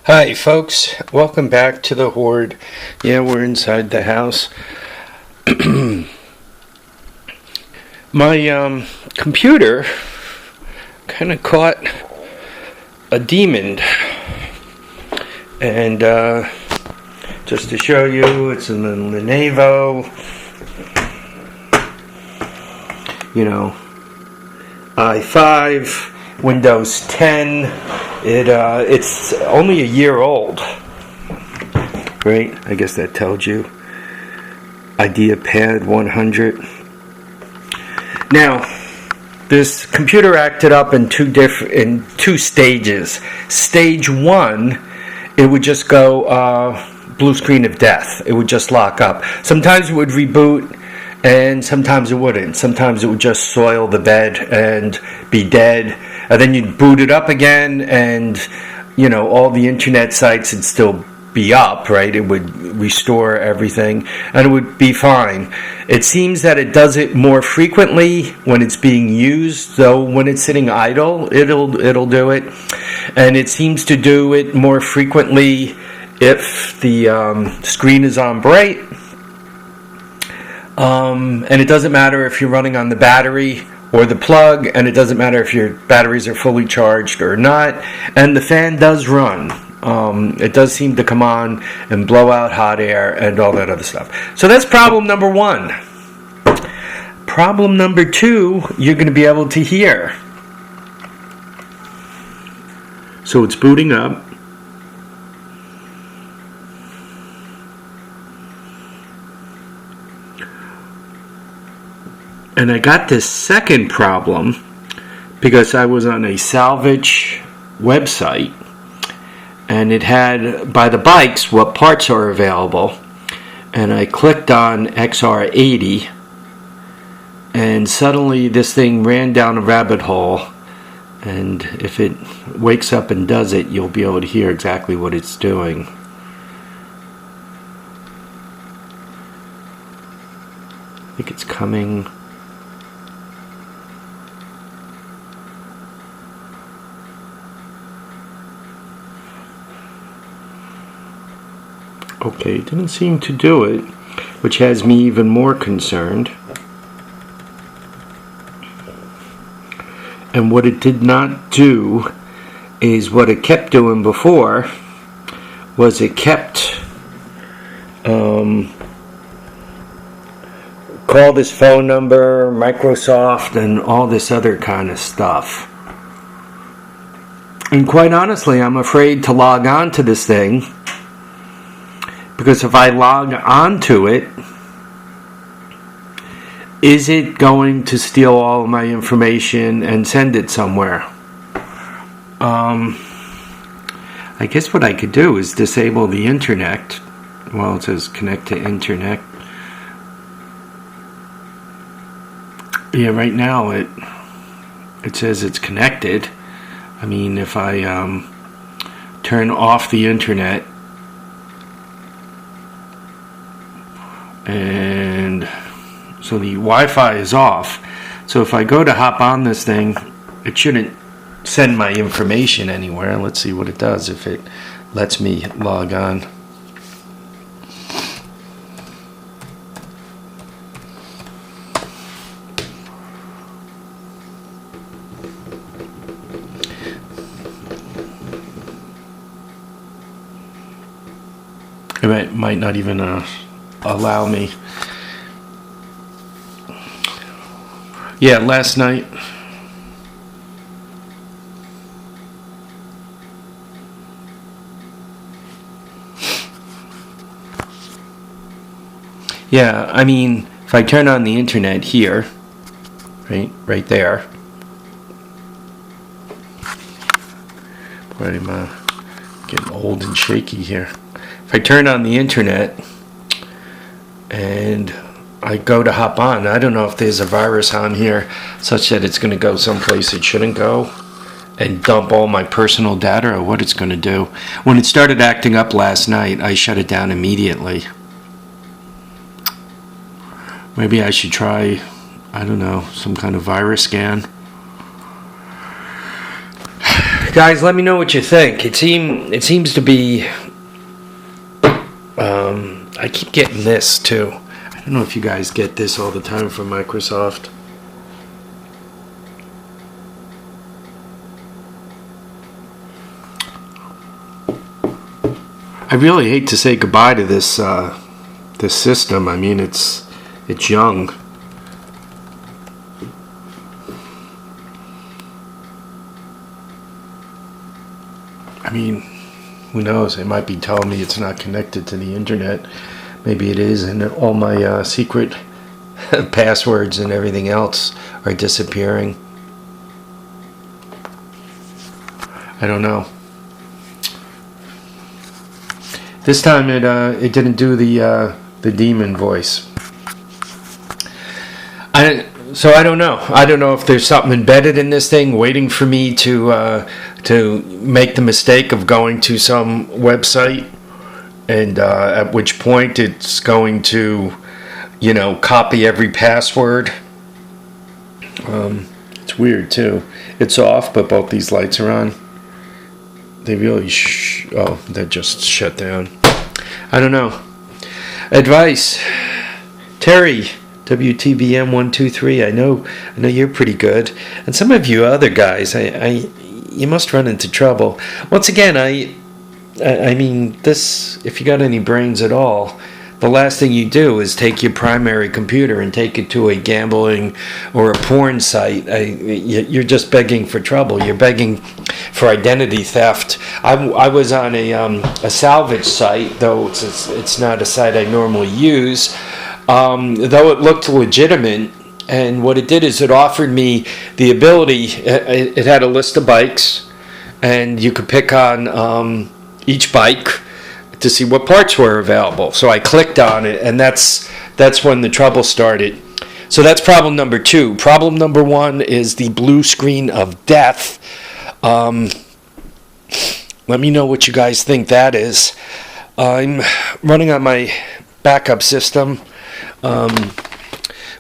Hi folks, welcome back to the Hoard. Yeah, we're inside the house. My computer kind of caught a demon, and just to show you, it's a Lenovo i5 Windows 10. It's only a year old, right? I guess that tells you. Ideapad 100. Now, this computer acted up in two stages. Stage one, it would just go blue screen of death. It would just lock up. Sometimes it would reboot, and sometimes it wouldn't. Sometimes it would just soil the bed and be dead. And then you'd boot it up again, and all the internet sites would still be up, right? It would restore everything, and it would be fine. It seems that it does it more frequently when it's being used, though when it's sitting idle, it'll do it. And it seems to do it more frequently if the screen is on bright. And it doesn't matter if you're running on the battery or the plug, and it doesn't matter if your batteries are fully charged or not, and the fan does run. It does seem to come on and blow out hot air and all that other stuff. So that's problem number one. Problem number two, you're going to be able to hear. So it's booting up. And I got this second problem because I was on a salvage website, and it had by the bikes what parts are available, and I clicked on XR80, and suddenly this thing ran down a rabbit hole, and if it wakes up and does it, you'll be able to hear exactly what it's doing. I think it's coming. Okay, it didn't seem to do it, which has me even more concerned. And what it did not do is what it kept doing before, was it kept call this phone number, Microsoft, and all this other kind of stuff. And quite honestly, I'm afraid to log on to this thing, because if I log on to it, is it going to steal all of my information and send it somewhere? I guess what I could do is disable the internet. Well, it says connect to internet. Yeah, right now it says it's connected. I mean, if I turn off the internet, and so the Wi-Fi is off, so if I go to hop on this thing, it shouldn't send my information anywhere. Let's see what it does if it lets me log on. It might not even allow me. Yeah, last night. Yeah, I mean, if I turn on the internet here, right there. Boy, I'm getting old and shaky here. If I turn on the internet and I go to hop on, I don't know if there's a virus on here such that it's going to go someplace it shouldn't go and dump all my personal data, or what it's going to do. When it started acting up last night, I shut it down immediately. Maybe I should try, I don't know, some kind of virus scan. Guys, let me know what you think. It seems to be. I keep getting this too. I don't know if you guys get this all the time from Microsoft. I really hate to say goodbye to this this system. I mean, it's young. I mean, who knows? It might be telling me it's not connected to the internet. Maybe it is, and all my secret passwords and everything else are disappearing. I don't know. This time it didn't do the demon voice. So I don't know. I don't know if there's something embedded in this thing waiting for me to make the mistake of going to some website, and at which point it's going to, copy every password. It's weird too. It's off, but both these lights are on. They really they're just shut down. I don't know. Advice, Terry. WTBM123. I know you're pretty good, and some of you other guys, you must run into trouble. Once again, I mean, this. If you got any brains at all, the last thing you do is take your primary computer and take it to a gambling or a porn site. You're just begging for trouble. You're begging for identity theft. I was on a salvage site, though it's not a site I normally use. Though it looked legitimate, and what it did is it offered me the ability. It had a list of bikes, and you could pick on each bike to see what parts were available. So I clicked on it, and that's when the trouble started. So that's problem number 2. Problem number 1 is the blue screen of death. Let me know what you guys think that is. I'm running on my backup system,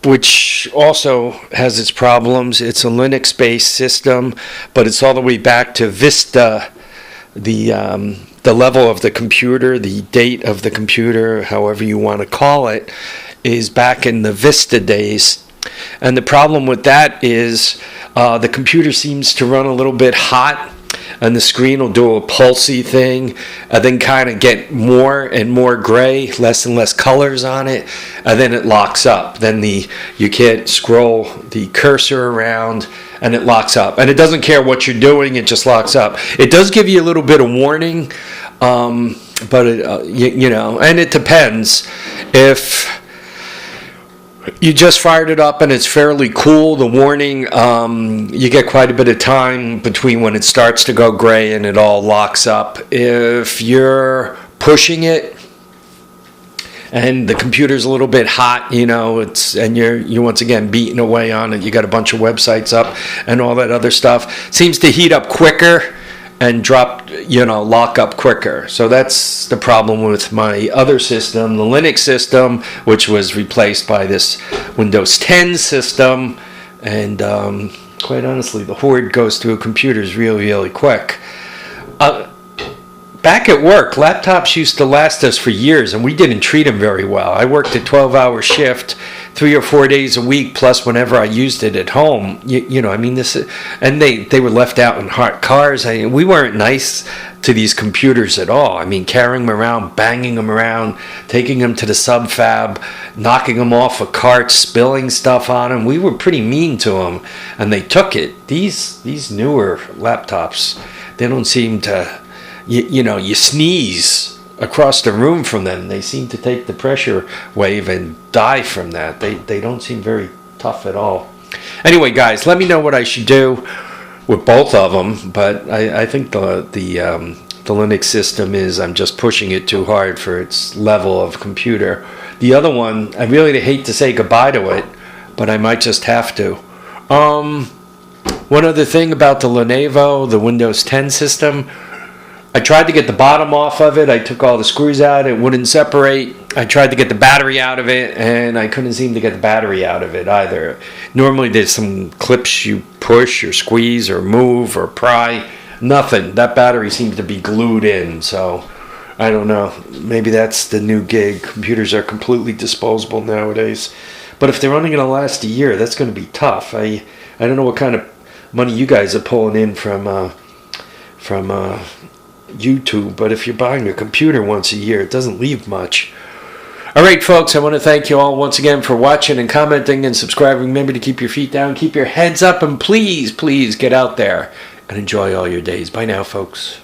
which also has its problems. It's a Linux-based system, but it's all the way back to Vista, the level of the computer, the date of the computer, however you want to call it, is back in the Vista days. And the problem with that is the computer seems to run a little bit hot, and the screen will do a pulsy thing, and then kind of get more and more gray, less and less colors on it, and then it locks up. Then you can't scroll the cursor around, and it locks up. And it doesn't care what you're doing, it just locks up. It does give you a little bit of warning, but it, and it depends. If you just fired it up and it's fairly cool, the warning, you get quite a bit of time between when it starts to go gray and it all locks up. If you're pushing it and the computer's a little bit hot, and you're once again beating away on it, you got a bunch of websites up and all that other stuff, seems to heat up quicker and lock up quicker. So that's the problem with my other system, the Linux system, which was replaced by this Windows 10 system. And quite honestly, the Hoard goes through computers really, really quick. Back at work, laptops used to last us for years, and we didn't treat them very well. I worked a 12-hour shift, 3 or 4 days a week, plus whenever I used it at home. And they were left out in hot cars. We weren't nice to these computers at all. I mean, carrying them around, banging them around, taking them to the sub-fab, knocking them off of carts, spilling stuff on them. We were pretty mean to them, and they took it. These newer laptops, they don't seem to... You sneeze across the room from them, they seem to take the pressure wave and die from that. They don't seem very tough at all. Anyway, guys, let me know what I should do with both of them. But I think the Linux system I'm just pushing it too hard for its level of computer. The other one, I really hate to say goodbye to it, but I might just have to. One other thing about the Lenovo, the Windows 10 system. I tried to get the bottom off of it. I took all the screws out. It wouldn't separate. I tried to get the battery out of it, and I couldn't seem to get the battery out of it either. Normally there's some clips you push or squeeze or move or pry, and nothing. That battery seems to be glued in, so I don't know. Maybe that's the new gig. Computers are completely disposable nowadays. But if they're only going to last a year, that's going to be tough. I don't know what kind of money you guys are pulling in from YouTube, but if you're buying a computer once a year, it doesn't leave much. All right, folks, I want to thank you all once again for watching and commenting and subscribing. Remember to keep your feet down, keep your heads up, and please, please get out there and enjoy all your days. Bye now, folks.